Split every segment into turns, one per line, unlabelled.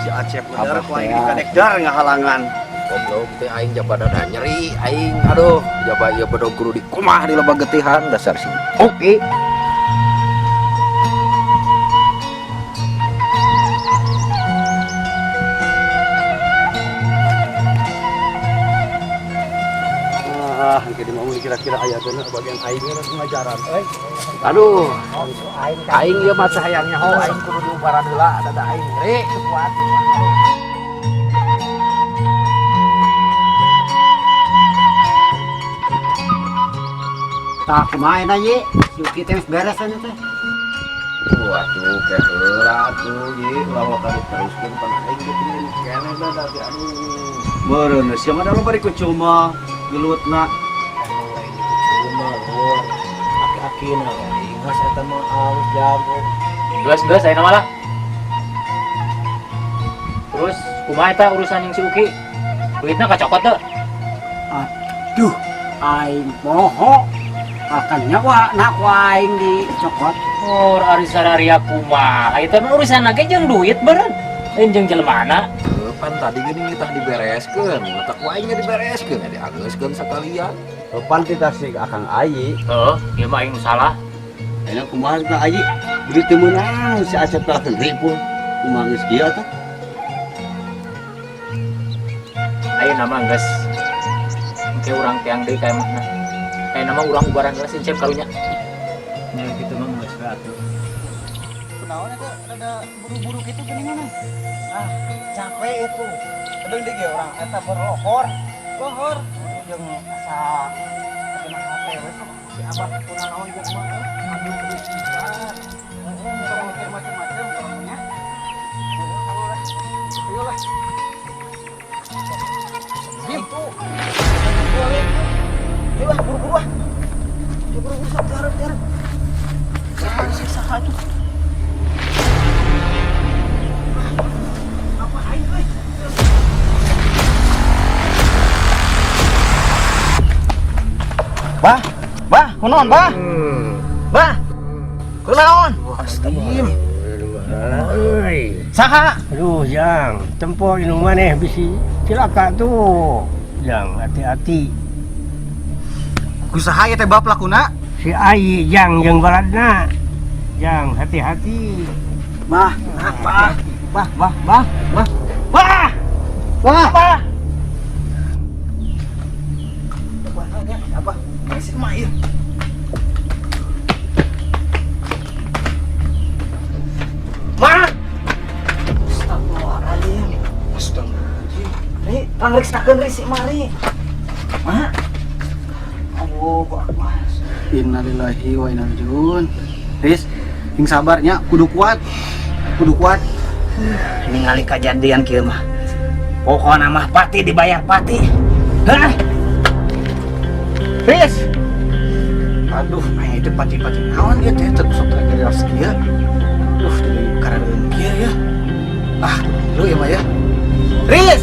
Si Acep bener ku aing kadekdar ngahalangan.
Goblok teh aing jaba dada nyeri, aing aduh jaba ieu bedog kudu dikumah di loba getihan dasar sih. Oke.
Jadi mau kira-kira aya teh bagian aing geus ngajaran euy.
Aduh. Aing ieu mah sayangnya ho aing kudu diubaran heula dada aing nyeri kuat.
Tak kumaha ye, Yuki teh beres anu teh.
Waduh, kayak heula tuh ye ulah tadi teruskeun pan aing geuning keneh da tapi aduh.
Meureun sia mah da bari ku cuma geulutna.
Aki-akina ingas eta mah alus jago.
Geus ayeuna malah. Terus kumaha eta urusan yang si Uki? Duitna kacokot teu?
Aduh, aing moho akan nyawa nak aing dicokot.
Oh, ari sararia kumaha? Eta mah urusan ge jeung duit beureun. Lain jeung jelmana.
Pan tadi geuning tah dibereskeun, letak wae nya dibereskeun, diageuskeun sakalian.
Pan kita sih akang Ayi.
Heuh, ieu mah aing salah.
Ayeuna kumaha ka Ayi? Duit teu meunang si Acep teh ribu. Kumaha geus kieu teh?
Ayeuna mah geus engke urang tiang deui ka emahna. Ayeuna mah urang ubaran heula sin Cep karunya.
Ya kitu mah geus atuh.
Kunaon eta rada buru-buru kitu geuningan? Capek itu. Kadang di orang eta berlohor. Lohor jeung asa kena HP we si Abah kunaon jeung mah. Aduh berat. Mikir macam-macam orangnya. Ayolah. Gitu. Ayolah buru-buru ah. Buru-buru sabar. Siksa itu. Bah, kunaon, Bah? Bah. Kunaon?
Astagfirullah.
Saha?
Aduh, Jang, tempo inu maneh bisi cilaka tuh. Jang, hati-hati.
Kusaha ya teh Bah pelakuna?
Si Ayi, Jang, yang baladna. Jang, hati-hati.
Bah, Bah. Apa? Masih mah ieu. Mah. Astagfirullahaladzim. Nih, pangreksakeun ri si mari. Mah. Allahu Akbar. Innalillahi wa inna ilaihi raji'un. Riz, hing sabarnya kudu kuat.
Ningali kejadian kieu mah. Pokona mah pati dibayar pati. Hah?
Riz. Aduh, nah itu pati-pati naon ieu teh terus geus kieu. Duh, jadi karena kieu ya. Ah, dulu ya, Mah ya. Riz.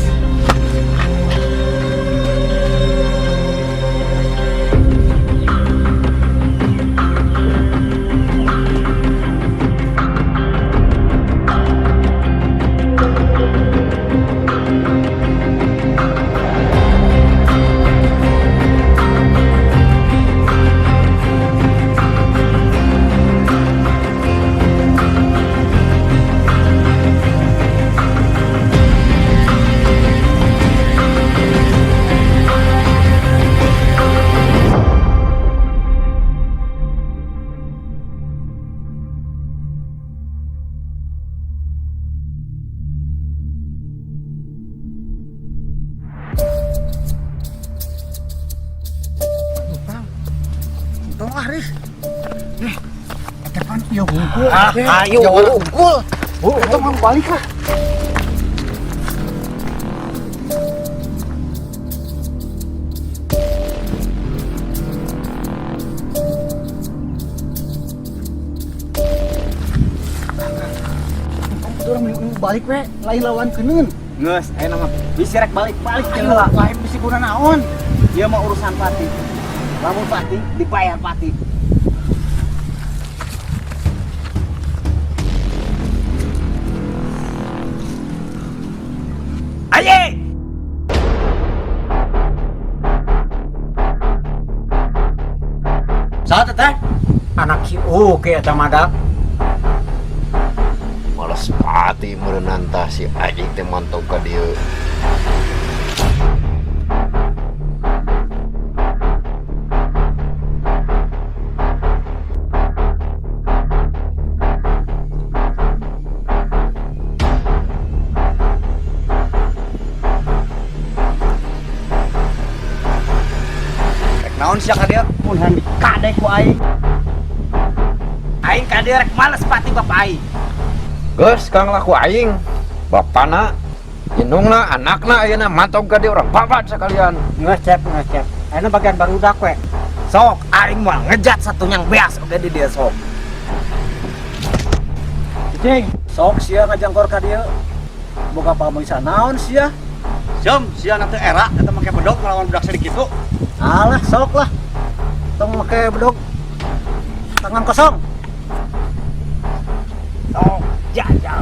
Ayo hungkul.
Ayo unggul.
Kita mau balik lah. Orang balik we, lain lawan keneun.
Geus, ayo nama bisa rek balik
Ayo lah, lain bisi guna naon. Dia mau urusan pati. Lamun pati dibayar pati.
Aye.
Saat teh anak si oke eta mada.
Males pati merenang tah si anjing teh mantau ka dieu.
Naon sia ka dieu?
Mun handi kadek ku aing.
Aing ka dieu rek males pati bapak aing.
Geus kang laku aing. Bapana, indungna, anakna ayeuna mantau ka dieu urang babat sakalian.
Ngecep. Ayeuna bagian barudak we.
Sok aing mah ngejat satu yang beas oge di dieu sok.
Cing, sok sia ngajangkor ka dieu. Boga pamuisa naon sia? Jom, sia nanti era eta make bedog ngelawan budak sedikit tuh. Alah, sok lah. Tong make bedog. Tangan kosong.
Sok jajal.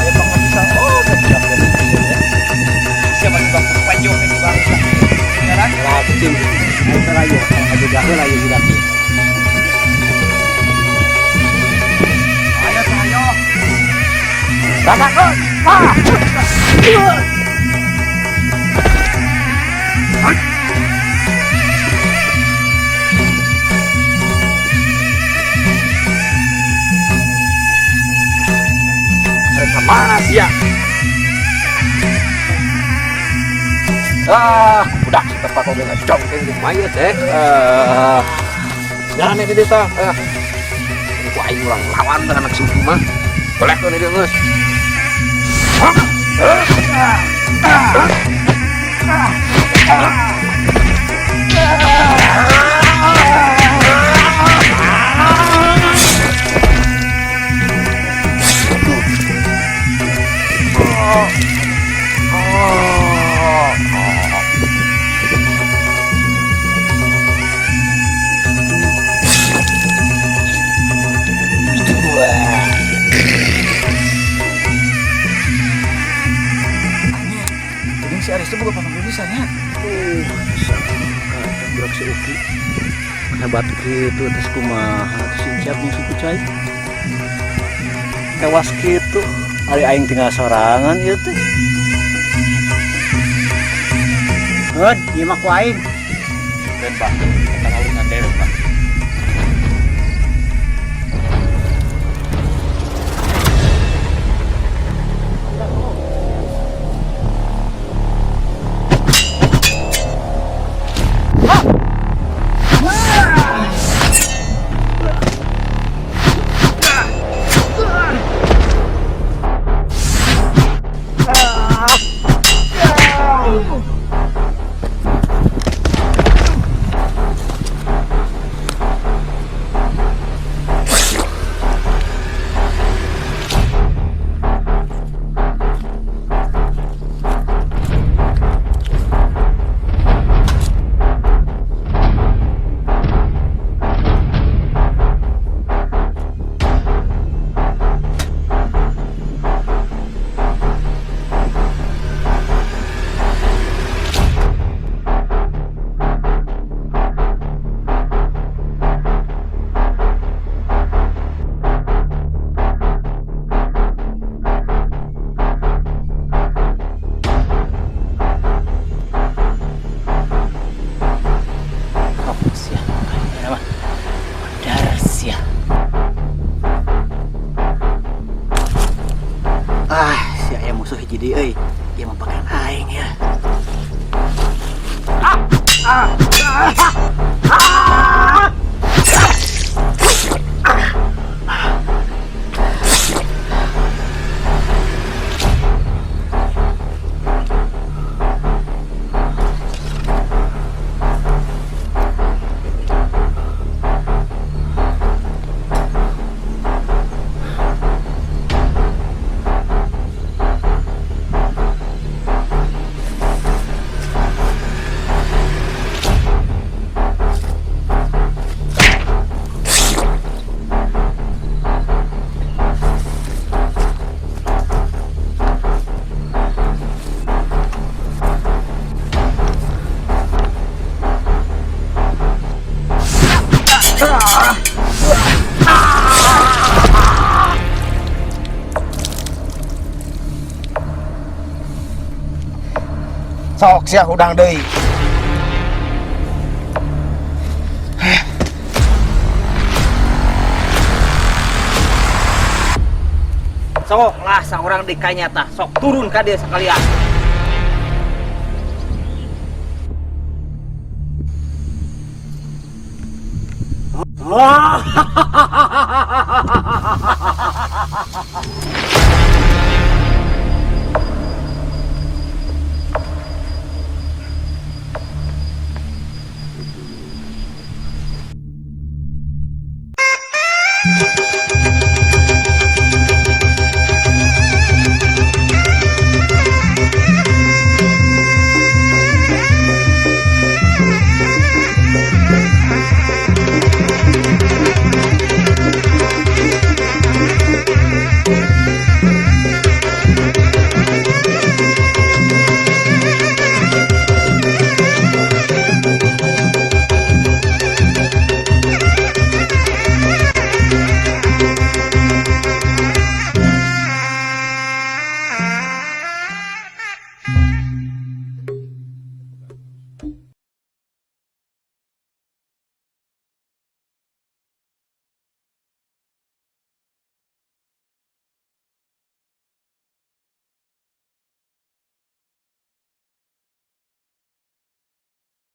Ayo pamuisa. Oh, kecap dari ya.
Siapa juga panjung ini bangsa. Beneran?
Lah, cing. Ayo terayu. Ayo gaheul ayo budak.
Ayo.
Rasakeun.
Mereka mana sih ya? Budak si tepak oge ngajongkeng di mayat teh. Jangan ini dia tah. Ku aing urang lawan teh anak suku mah. Boleh tuh ini geus.
Si Aris itu bukan pemain bisa nya. Budak si Uki. Hebat gitu terus kumaha siap si Kucai. Tewas gitu. Ari aing tinggal sorangan ieu teh. Heuh, ieu mah ku aing.
Dan Pak, kita ngawuran dewe Pak.
Sok sia hudang deui.
Sok lah seorang dikanya tah, sok turun ka dia sekalian.